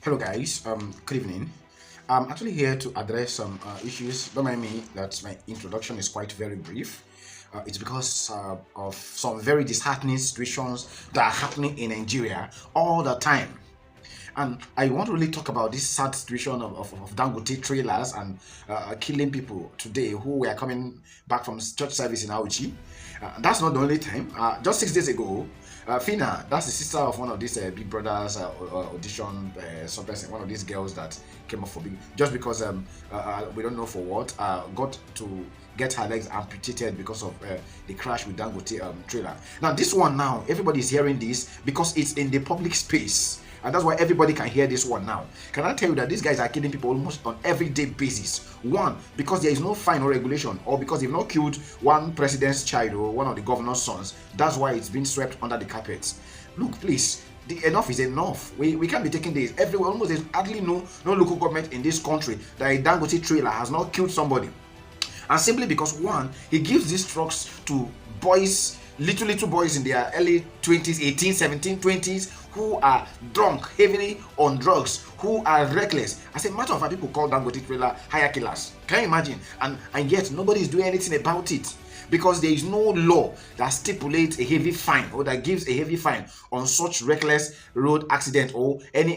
Hello guys, good evening. I'm actually here to address some issues. Don't mind me that my introduction is quite very brief. It's because of some very disheartening situations that are happening in Nigeria all the time. And I want to really talk about this sad situation of Dangote Trailers and killing people today who were coming back from church service in Auchi. That's not the only time. Just 6 days ago, Fina, that's the sister of one of these Big Brothers audition, one of these girls that came up for Big, just because we don't know for what, got to get her legs amputated because of the crash with Dangote trailer. Now this one now, everybody is hearing this because it's in the public space. And that's why everybody can hear this one now. Can I tell you that these guys are killing people almost on everyday basis? One, because there is no fine or regulation, or because they've not killed one president's child or one of the governor's sons. That's why it's been swept under the carpet. Look, please, enough is enough. We can't be taking this. Everywhere, almost there's hardly no local government in this country that a Dangote trailer has not killed somebody. And simply because, one, he gives these trucks to boys, little boys in their early 20s, 18, 17, 20s, who are drunk, heavily on drugs, who are reckless. As a matter of fact, people call Dangote trailer hire killers. Can you imagine? And yet nobody is doing anything about it, because there is no law that stipulates a heavy fine or that gives a heavy fine on such reckless road accident or any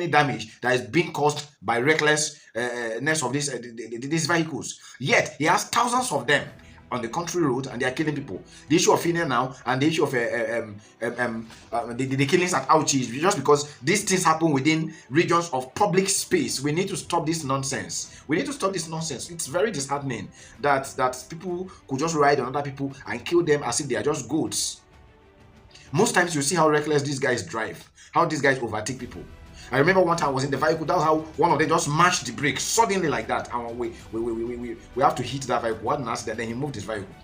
damage that is being caused by recklessness of these vehicles. Yet he has thousands of them on the country road and they are killing people. The issue of Fina now and the issue of the killings at Auchi is just because these things happen within regions of public space. We need to stop this nonsense. We need to stop this nonsense. It's very disheartening that people could just ride on other people and kill them as if they are just goats. Most times you see how reckless these guys drive, how these guys overtake people. I remember one time I was in the vehicle. That's how one of them just mashed the brakes suddenly like that, and we have to hit that vehicle. What an accident! Then he moved his vehicle.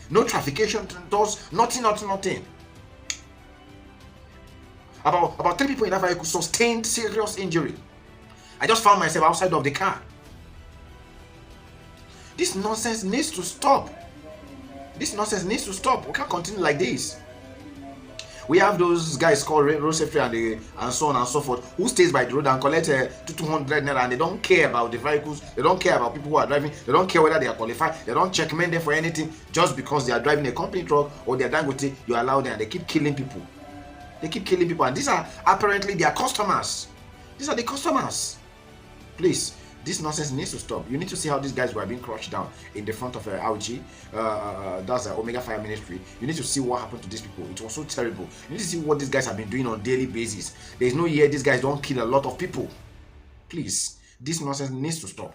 No traffication does nothing. About 3 people in that vehicle sustained serious injury. I just found myself outside of the car. This nonsense needs to stop. This nonsense needs to stop. We can't continue like this. We have those guys called road safety and so on and so forth, who stays by the road and collect 200 naira, and they don't care about the vehicles, they don't care about people who are driving, they don't care whether they are qualified, they don't check men there for anything. Just because they are driving a company truck or they are Dangote, you allow them, and they keep killing people. They keep killing people, and these are apparently their customers. These are the customers. Please, this nonsense needs to stop. You need to see how these guys were being crushed down in the front of Auchi. That's Omega Fire Ministry. You need to see what happened to these people. It was so terrible. You need to see what these guys have been doing on a daily basis. There is no year these guys don't kill a lot of people. Please, this nonsense needs to stop.